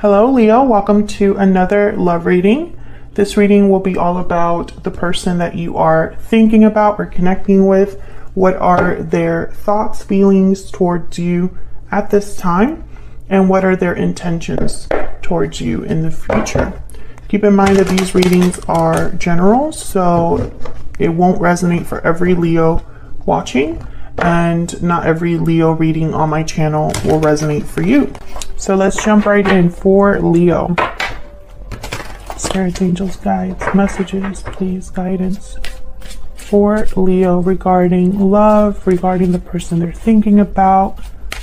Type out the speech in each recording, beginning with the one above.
Hello Leo, welcome to another love reading. This reading will be all about the person that you are thinking about or connecting with. What are their thoughts, feelings towards you at this time? And what are their intentions towards you in the future? Keep in mind that these readings are general, so it won't resonate for every Leo watching, and not every Leo reading on my channel will resonate for you. So let's jump right in for Leo. Spirits, angels, guides, messages, please, guidance for Leo regarding love, regarding the person they're thinking about,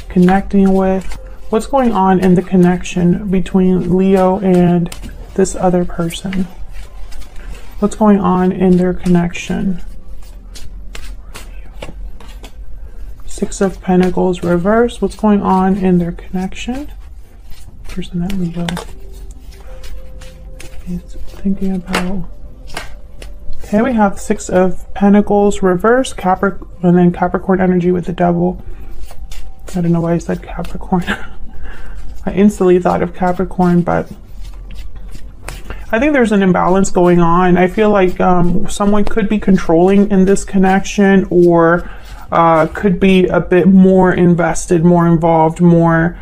connecting with. What's going on in the connection between Leo and this other person? What's going on in their connection? Six of Pentacles reverse. What's going on in their connection? Person that Leo is thinking about. Okay, we have Six of Pentacles reverse, Capricorn, and then Capricorn energy with the Devil. I don't know why I said Capricorn. I instantly thought of Capricorn, but I think there's an imbalance going on. I feel like someone could be controlling in this connection, or could be a bit more invested, more involved, more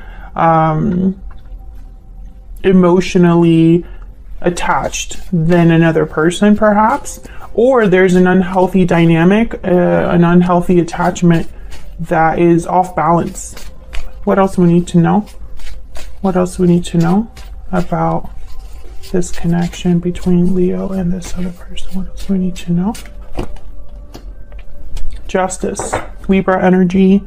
emotionally attached than another person, perhaps. Or there's an unhealthy dynamic, an unhealthy attachment that is off balance. What else do we need to know? What else do we need to know about this connection between Leo and this other person? What else do we need to know? Justice, Libra energy.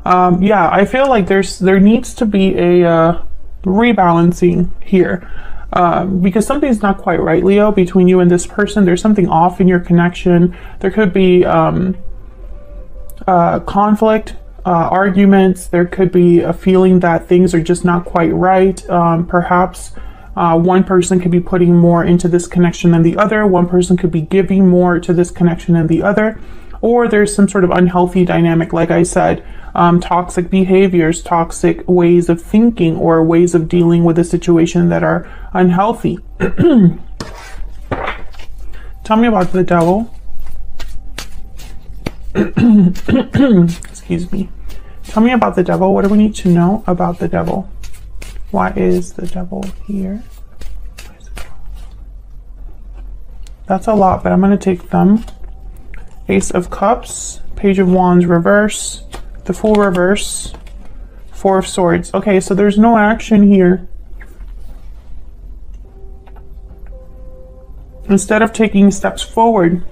Yeah, I feel like there needs to be a rebalancing here, because something's not quite right, Leo, between you and this person. There's something off in your connection. There could be conflict, arguments. There could be a feeling that things are just not quite right. Perhaps one person could be putting more into this connection than the other. One person could be giving more to this connection than the other. Or there's some sort of unhealthy dynamic, like I said, toxic behaviors, toxic ways of thinking, or ways of dealing with a situation that are unhealthy. Tell me about the Devil. Excuse me. Tell me about the Devil. What do we need to know about the Devil? Why is the Devil here? That's a lot, but I'm going to take them. Ace of Cups, Page of Wands reverse, the Fool reverse, Four of Swords. Okay, so there's no action here. Instead of taking steps forward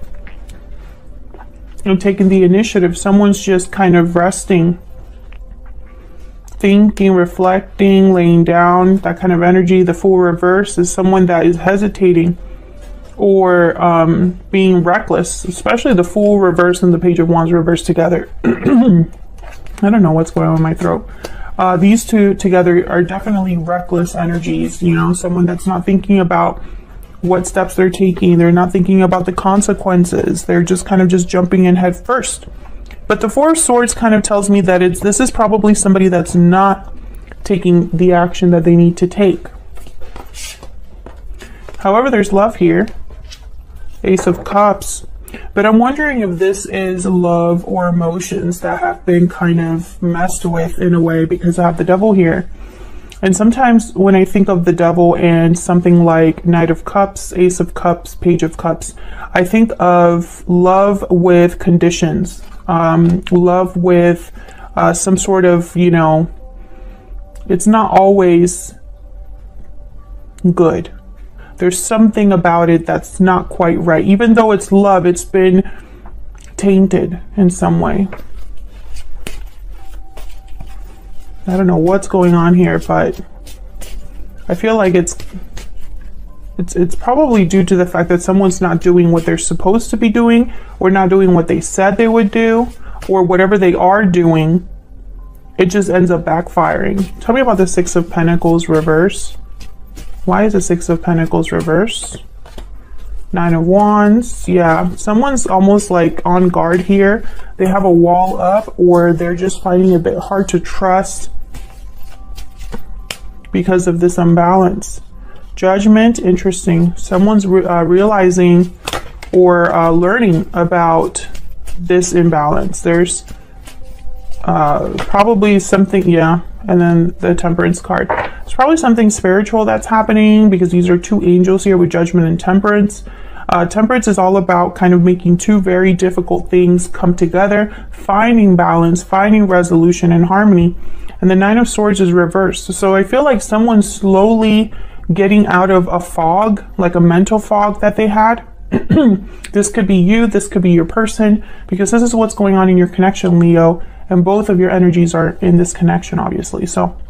and taking the initiative, someone's just kind of resting, thinking, reflecting, laying down, that kind of energy. The Fool reverse is someone that is hesitating or being reckless, especially the Fool reverse and the Page of Wands reverse together. I don't know what's going on in my throat. These two together are definitely reckless energies, you know, someone that's not thinking about what steps they're taking. They're not thinking about the consequences. They're just kind of just jumping in head first. But the Four of Swords kind of tells me that this is probably somebody that's not taking the action that they need to take. However, there's love here. Ace of Cups. But I'm wondering if this is love or emotions that have been kind of messed with in a way, because I have the Devil here. And sometimes when I think of the Devil and something like Knight of Cups, Ace of Cups, Page of Cups, I think of love with conditions. Love with some sort of, you know, it's not always good. There's something about it that's not quite right. Even though it's love, it's been tainted in some way. I don't know what's going on here, but I feel like it's probably due to the fact that someone's not doing what they're supposed to be doing, or not doing what they said they would do, or whatever they are doing, it just ends up backfiring. Tell me about the Six of Pentacles reverse. Why is the Six of Pentacles reverse? Nine of Wands. Yeah, someone's almost like on guard here. They have a wall up, or they're just finding it a bit hard to trust because of this imbalance. Judgment, interesting. Someone's realizing or learning about this imbalance. There's probably something, yeah, and then the Temperance card. It's probably something spiritual that's happening because these are two angels here with Judgment and Temperance. Temperance is all about kind of making two very difficult things come together, finding balance, finding resolution and harmony. And the Nine of Swords is reversed. So I feel like someone's slowly getting out of a fog, like a mental fog that they had. This could be you, this could be your person, because this is what's going on in your connection, Leo, and both of your energies are in this connection, obviously. So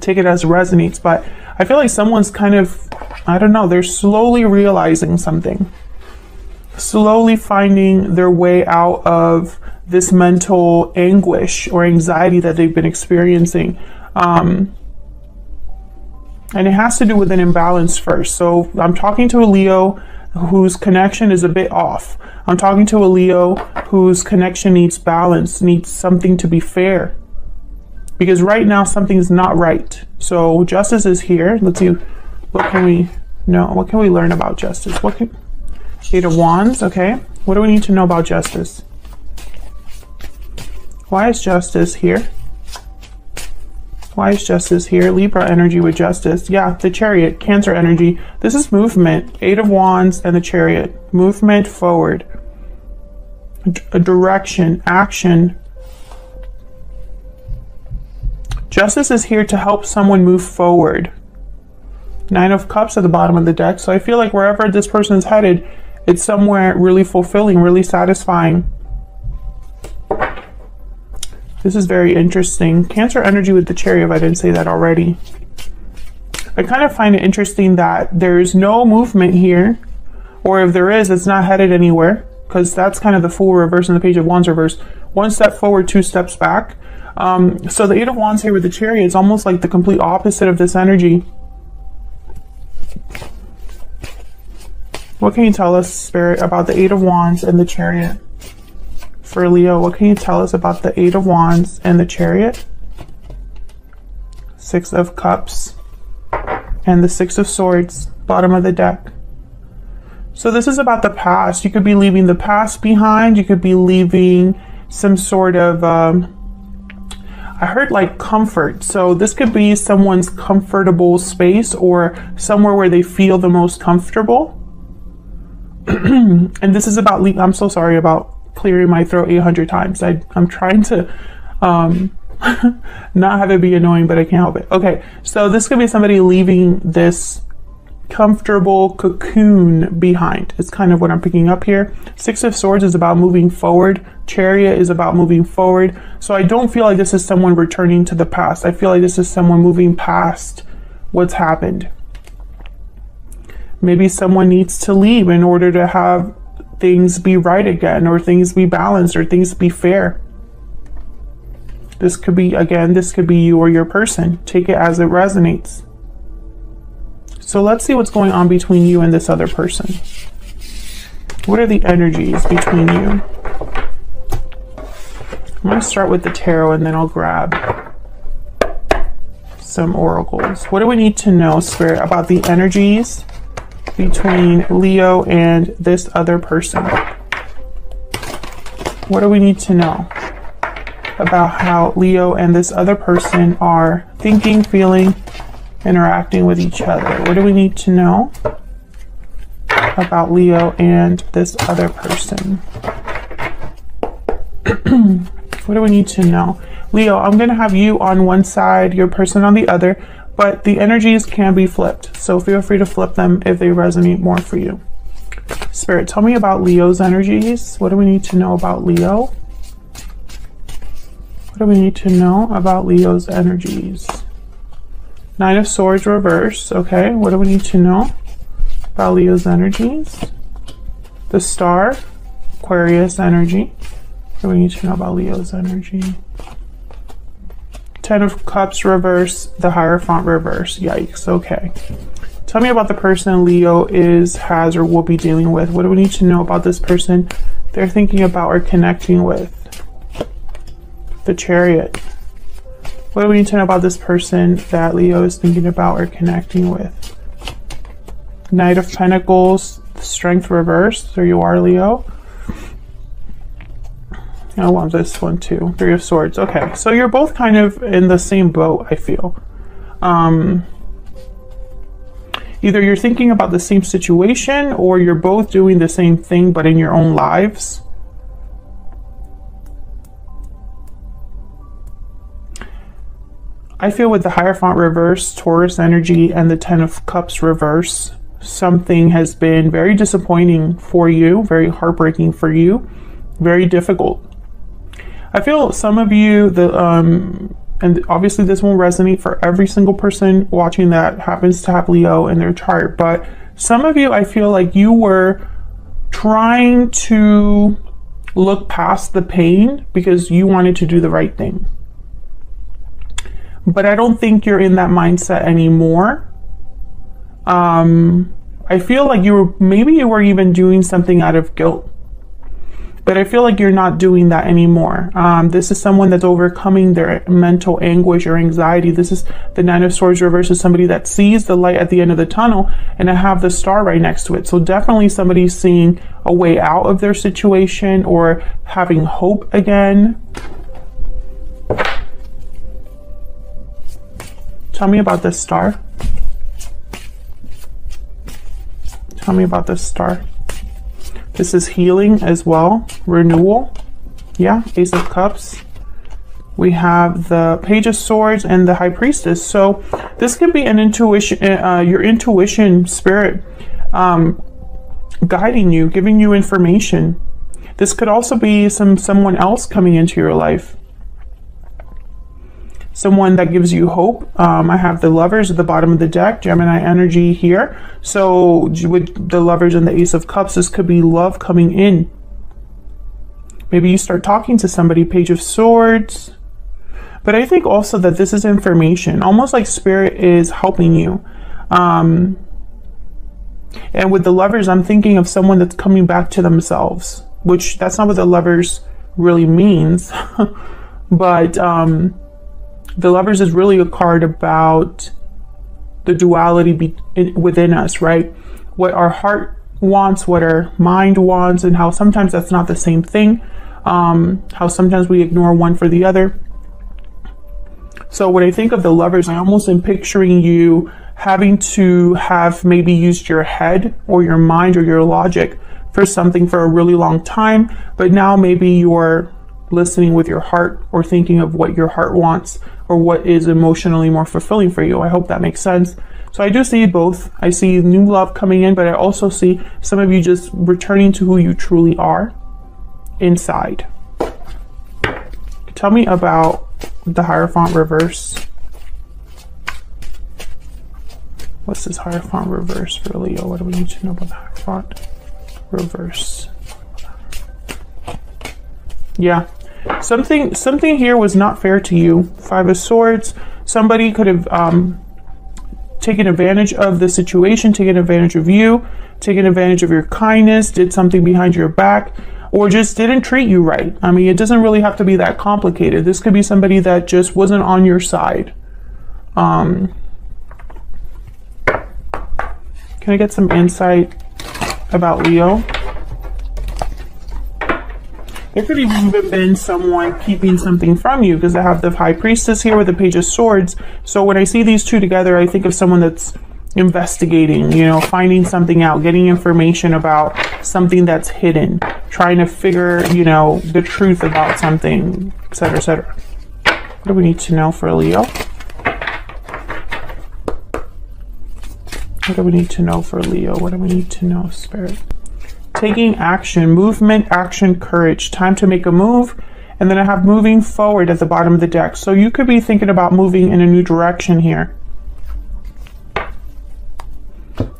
take it as resonates, but I feel like someone's kind of, I don't know, they're slowly realizing something, slowly finding their way out of this mental anguish or anxiety that they've been experiencing. And it has to do with an imbalance first. So I'm talking to a Leo whose connection is a bit off. I'm talking to a Leo whose connection needs balance, needs something to be fair. Because right now something's not right. So justice is here. Let's see, what can we know? What can we learn about justice? Eight of Wands, okay. What do we need to know about justice? Why is justice here? Why is justice here? Libra energy with justice. Yeah, the Chariot, Cancer energy. This is movement. Eight of Wands and the Chariot. Movement forward. A direction, action. Justice is here to help someone move forward. Nine of Cups at the bottom of the deck. So I feel like wherever this person's headed, it's somewhere really fulfilling, really satisfying. This is very interesting. Cancer energy with the Chariot, if I didn't say that already. I kind of find it interesting that there's no movement here, or if there is, it's not headed anywhere, because that's kind of the Fool reverse and the Page of Wands reverse. One step forward, two steps back. So the Eight of Wands here with the Chariot is almost like the complete opposite of this energy. What can you tell us, Spirit, about the Eight of Wands and the Chariot? For Leo, what can you tell us about the Eight of Wands and the Chariot? Six of Cups and the Six of Swords, bottom of the deck. So this is about the past. You could be leaving the past behind. You could be leaving some sort of, I heard like comfort. So this could be someone's comfortable space or somewhere where they feel the most comfortable. And this is about, I'm so sorry about clearing my throat 800 times. I'm trying to not have it be annoying, but I can't help it. Okay, so this could be somebody leaving this comfortable cocoon behind. It's kind of what I'm picking up here. Six of Swords is about moving forward. Chariot is about moving forward. So I don't feel like this is someone returning to the past. I feel like this is someone moving past what's happened. Maybe someone needs to leave in order to have things be right again, or things be balanced, or things be fair. This could be, again, this could be you or your person. Take it as it resonates. So let's see what's going on between you and this other person. What are the energies between you? I'm going to start with the tarot and then I'll grab some oracles. What do we need to know, Spirit, about the energies between Leo and this other person? What do we need to know about how Leo and this other person are thinking, feeling, interacting with each other? What do we need to know about Leo and this other person? What do we need to know? Leo, I'm going to have you on one side, your person on the other, but the energies can be flipped. So feel free to flip them if they resonate more for you. Spirit, tell me about Leo's energies. What do we need to know about Leo? What do we need to know about Leo's energies? Nine of Swords reverse. Okay, what do we need to know about Leo's energies? The Star, Aquarius energy. What do we need to know about Leo's energy? Ten of Cups reverse, the Hierophant reverse. Yikes, okay. Tell me about the person Leo has, or will be dealing with. What do we need to know about this person they're thinking about or connecting with? The Chariot. What do we need to know about this person that Leo is thinking about or connecting with? Knight of Pentacles, Strength reversed. There you are, Leo. I want this one too. Three of Swords. Okay, so you're both kind of in the same boat, I feel. Either you're thinking about the same situation or you're both doing the same thing but in your own lives. I feel with the Hierophant reverse, Taurus energy, and the Ten of Cups reverse, something has been very disappointing for you, very heartbreaking for you, very difficult. I feel some of you, and obviously this won't resonate for every single person watching that happens to have Leo in their chart, but some of you, I feel like you were trying to look past the pain because you wanted to do the right thing. But I don't think you're in that mindset anymore. I feel like maybe you were even doing something out of guilt. But I feel like you're not doing that anymore. This is someone that's overcoming their mental anguish or anxiety. This is the Nine of Swords reverse, is somebody that sees the light at the end of the tunnel, and I have the star right next to it. So definitely somebody's seeing a way out of their situation or having hope again. Tell me about this star. Tell me about this star. This is healing as well, renewal. Yeah, Ace of Cups. We have the Page of Swords and the High Priestess. So this could be an intuition, your intuition spirit guiding you, giving you information. This could also be someone else coming into your life. Someone that gives you hope. I have the Lovers at the bottom of the deck, Gemini energy here. So with the Lovers and the Ace of Cups, this could be love coming in. Maybe you start talking to somebody, Page of Swords. But I think also that this is information, almost like Spirit is helping you. And with the Lovers, I'm thinking of someone that's coming back to themselves, which that's not what the Lovers really means. But the Lovers is really a card about the duality within us, right? What our heart wants, what our mind wants, and how sometimes that's not the same thing. How sometimes we ignore one for the other. So when I think of the Lovers, I almost am picturing you having to have maybe used your head or your mind or your logic for something for a really long time, but now maybe you're listening with your heart or thinking of what your heart wants or what is emotionally more fulfilling for you. I hope that makes sense. So I do see both. I see new love coming in, but I also see some of you just returning to who you truly are inside. Tell me about the Hierophant reverse. What's this Hierophant reverse for Leo? What do we need to know about the Hierophant reverse? Yeah. Something here was not fair to you. Five of Swords. Somebody could have taken advantage of the situation, taken advantage of you, taken advantage of your kindness, did something behind your back, or just didn't treat you right. I mean, it doesn't really have to be that complicated. This could be somebody that just wasn't on your side. Can I get some insight about Leo? There could have even been someone keeping something from you, because I have the High Priestess here with the Page of Swords. So when I see these two together, I think of someone that's investigating, you know, finding something out, getting information about something that's hidden, trying to figure, you know, the truth about something, etc., etc. What do we need to know for Leo? What do we need to know for Leo? What do we need to know, Spirit? Taking action, movement, action, courage. Time to make a move. And then I have moving forward at the bottom of the deck. So you could be thinking about moving in a new direction here,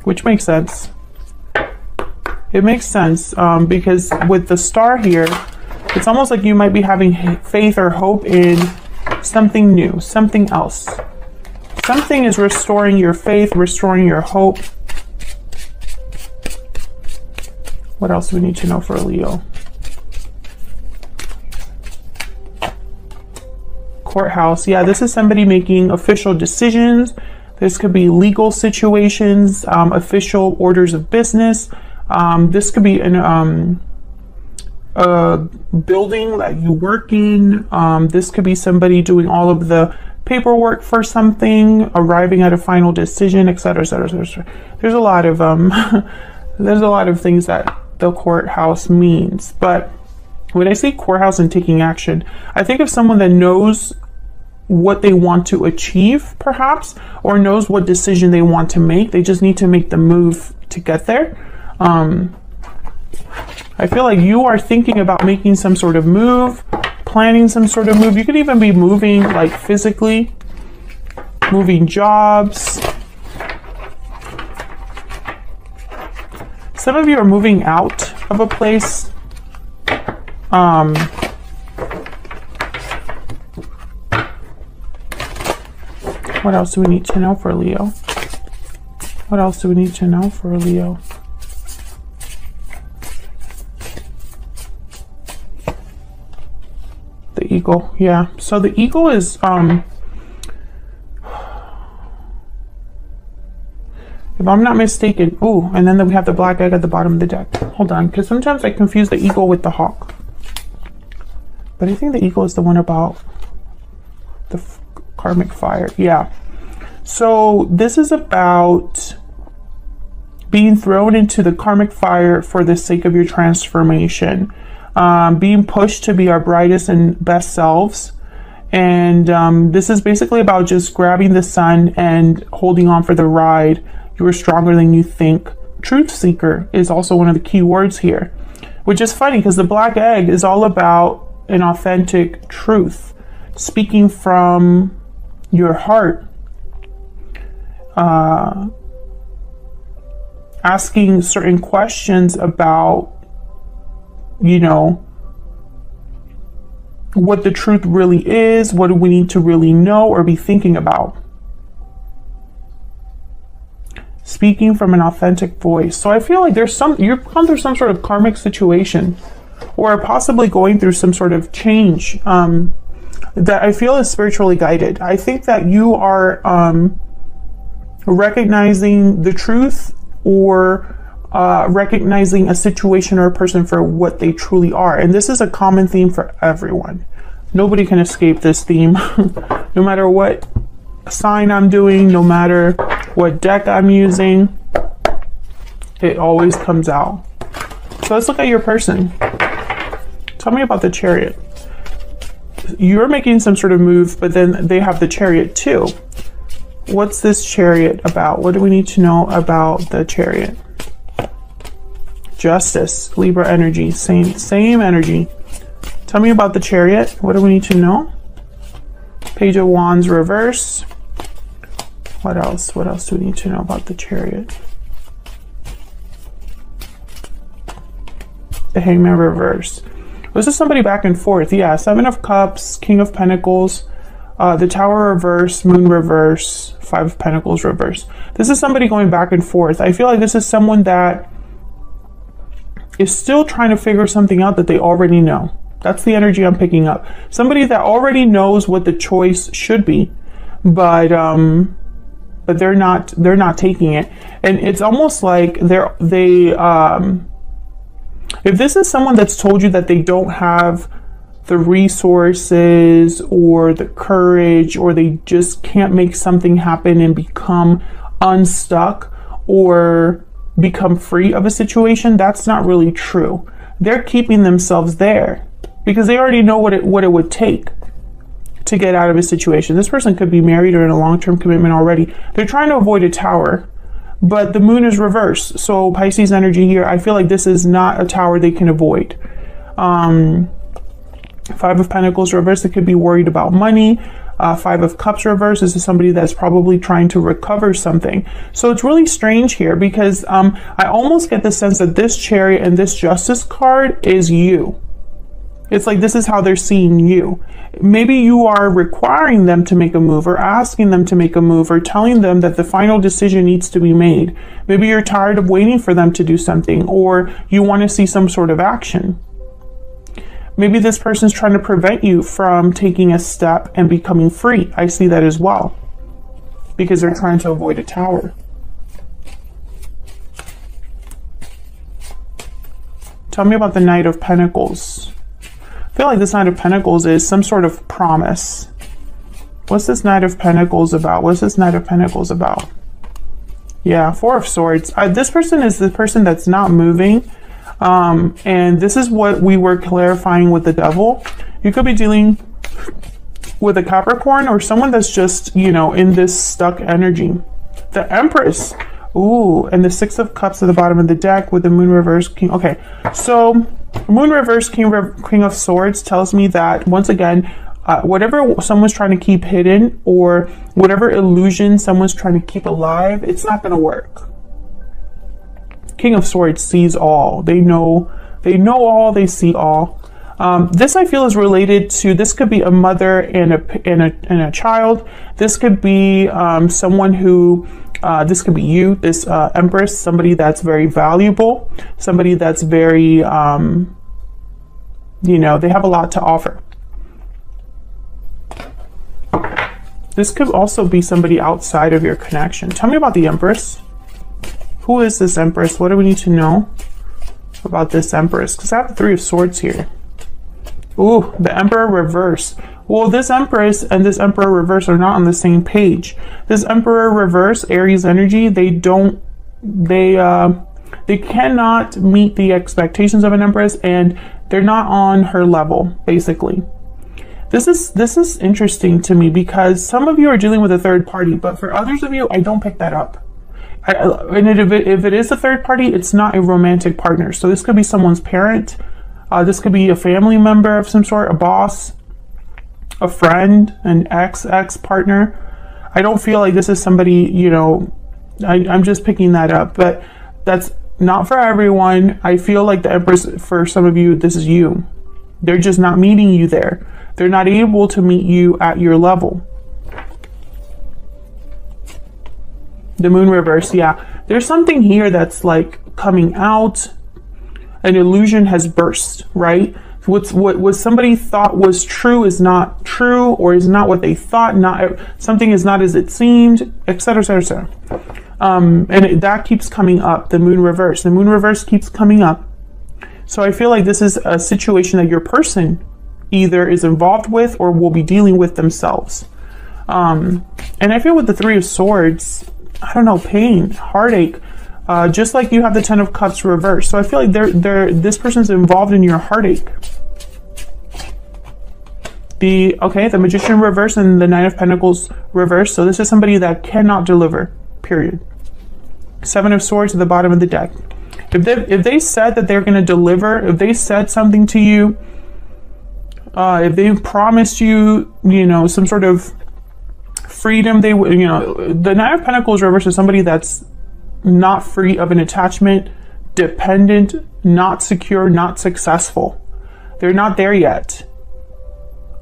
which makes sense. It makes sense because with the star here, it's almost like you might be having faith or hope in something new, something else. Something is restoring your faith, restoring your hope. What else do we need to know for Leo? Courthouse. Yeah, this is somebody making official decisions. This could be legal situations, official orders of business. This could be a building that you work in. This could be somebody doing all of the paperwork for something, arriving at a final decision, etc., etc., etc. There's a lot of there's a lot of things that the courthouse means. But when I say courthouse and taking action, I think of someone that knows what they want to achieve, perhaps, or knows what decision they want to make. They just need to make the move to get there. I feel like you are thinking about making some sort of move, planning some sort of move. You could even be moving, like physically, moving jobs. Some of you are moving out of a place. What else do we need to know for Leo? What else do we need to know for Leo? The eagle, yeah. So the eagle is, if I'm not mistaken, oh, and then we have the black egg at the bottom of the deck. Hold on, because sometimes I confuse the eagle with the hawk. But I think the eagle is the one about the karmic fire. Yeah. So this is about being thrown into the karmic fire for the sake of your transformation. Being pushed to be our brightest and best selves. And this is basically about just grabbing the sun and holding on for the ride. You are stronger than you think. Truth seeker is also one of the key words here, which is funny because the black egg is all about an authentic truth, speaking from your heart, asking certain questions about, you know, what the truth really is. What do we need to really know or be thinking about? Speaking from an authentic voice. So I feel like you've gone through some sort of karmic situation, or possibly going through some sort of change that I feel is spiritually guided. I think that you are recognizing the truth, or recognizing a situation or a person for what they truly are. And this is a common theme for everyone. Nobody can escape this theme. No matter what sign I'm doing, no matter what deck I'm using, it always comes out. So let's look at your person. Tell me about the Chariot. You're making some sort of move, but then they have the Chariot too. What's this Chariot about? What do we need to know about the Chariot? Justice, Libra energy, same energy. Tell me about the Chariot. What do we need to know? Page of Wands reverse. What else? What else do we need to know about the Chariot? The Hangman reverse. This is somebody back and forth. Yeah, Seven of Cups, King of Pentacles, the Tower reverse, Moon reverse, Five of Pentacles reverse. This is somebody going back and forth. I feel like this is someone that is still trying to figure something out that they already know. That's the energy I'm picking up. Somebody that already knows what the choice should be, but they're not taking it. And it's almost like if this is someone that's told you that they don't have the resources or the courage, or they just can't make something happen and become unstuck or become free of a situation, that's not really true. They're keeping themselves there because they already know what it would take to get out of a situation. This person could be married or in a long-term commitment already. They're trying to avoid a tower, but the moon is reversed. So Pisces energy here, I feel like this is not a tower they can avoid. Five of Pentacles reversed, they could be worried about money. Five of Cups reversed, this is somebody that's probably trying to recover something. So it's really strange here because I almost get the sense that this Chariot and this Justice card is you. It's like this is how they're seeing you. Maybe you are requiring them to make a move, or asking them to make a move, or telling them that the final decision needs to be made. Maybe you're tired of waiting for them to do something, or you want to see some sort of action. Maybe this person's trying to prevent you from taking a step and becoming free. I see that as well, because they're trying to avoid a Tower. Tell me about the Knight of Pentacles. I feel like this Knight of Pentacles is some sort of promise. What's this Knight of Pentacles about? What's this Knight of Pentacles about? Yeah, Four of Swords. This person is the person that's not moving. And this is what we were clarifying with the Devil. You could be dealing with a Capricorn or someone that's just, you know, in this stuck energy. The Empress. Ooh, and the Six of Cups at the bottom of the deck with the Moon reverse, King. Okay, so Moon reverse, King of Swords tells me that, once again, whatever someone's trying to keep hidden or whatever illusion someone's trying to keep alive, it's not going to work. King of Swords sees all. They know all, they see all. This I feel is related to, this could be a mother and a child. This could be someone who, this could be you, this Empress, somebody that's very valuable, somebody that's very, you know, they have a lot to offer. This could also be somebody outside of your connection. Tell me about the Empress. Who is this Empress? What do we need to know about this Empress? Because I have the Three of Swords here. Ooh, the Emperor reverse. Well, this Empress and this Emperor reverse are not on the same page. This Emperor reverse, Aries energy, they cannot meet the expectations of an Empress, and they're not on her level, basically. This is interesting to me because some of you are dealing with a third party, but for others of you, I don't pick that up. And if it is a third party, it's not a romantic partner. So this could be someone's parent. This could be a family member of some sort, a boss, a friend, an ex-partner. I don't feel like this is somebody, you know, I'm just picking that up, but that's not for everyone. I feel like the Empress, for some of you, this is you. They're just not meeting you there. They're not able to meet you at your level. The Moon reverse, yeah. There's something here that's like coming out. An illusion has burst, right? What somebody thought was true is not true, or is not what they thought. Not something is not as it seemed, etc., etc., etc. That keeps coming up. The Moon reverse. The Moon reverse keeps coming up. So I feel like this is a situation that your person either is involved with or will be dealing with themselves. And I feel with the Three of Swords, I don't know, pain, heartache, just like you have the Ten of Cups reversed. So I feel like this person's involved in your heartache. The Magician reverse and the Nine of Pentacles reverse. So this is somebody that cannot deliver, period. Seven of Swords at the bottom of the deck. If they said that they're going to deliver, if they said something to you, if they promised you, you know, some sort of freedom, they would, you know, the Nine of Pentacles reverse is somebody that's not free of an attachment, dependent, not secure, not successful. They're not there yet.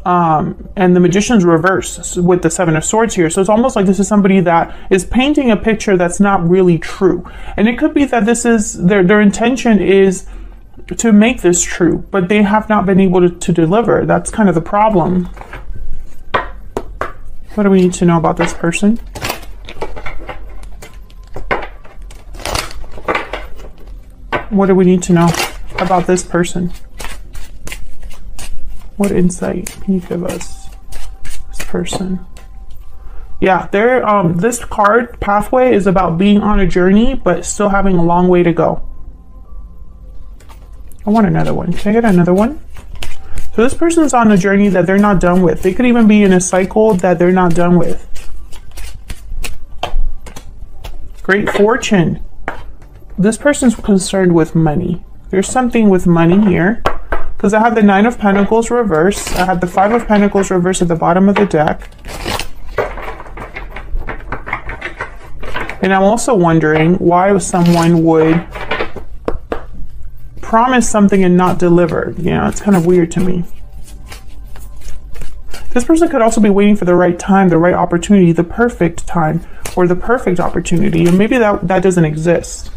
And the Magician's reverse with the Seven of Swords here. So it's almost like this is somebody that is painting a picture that's not really true. And it could be that this is their intention is to make this true, but they have not been able to deliver. That's kind of the problem. What do we need to know about this person? What do we need to know about this person? What insight can you give us? This person. Yeah, this card, Pathway, is about being on a journey, but still having a long way to go. I want another one. Can I get another one? So this person's on a journey that they're not done with. They could even be in a cycle that they're not done with. Great Fortune. This person's concerned with money. There's something with money here. Because I have the Nine of Pentacles reverse. I have the Five of Pentacles reverse at the bottom of the deck. And I'm also wondering why someone would promise something and not deliver. You know, it's kind of weird to me. This person could also be waiting for the right time, the right opportunity, the perfect time, or the perfect opportunity. And maybe that doesn't exist.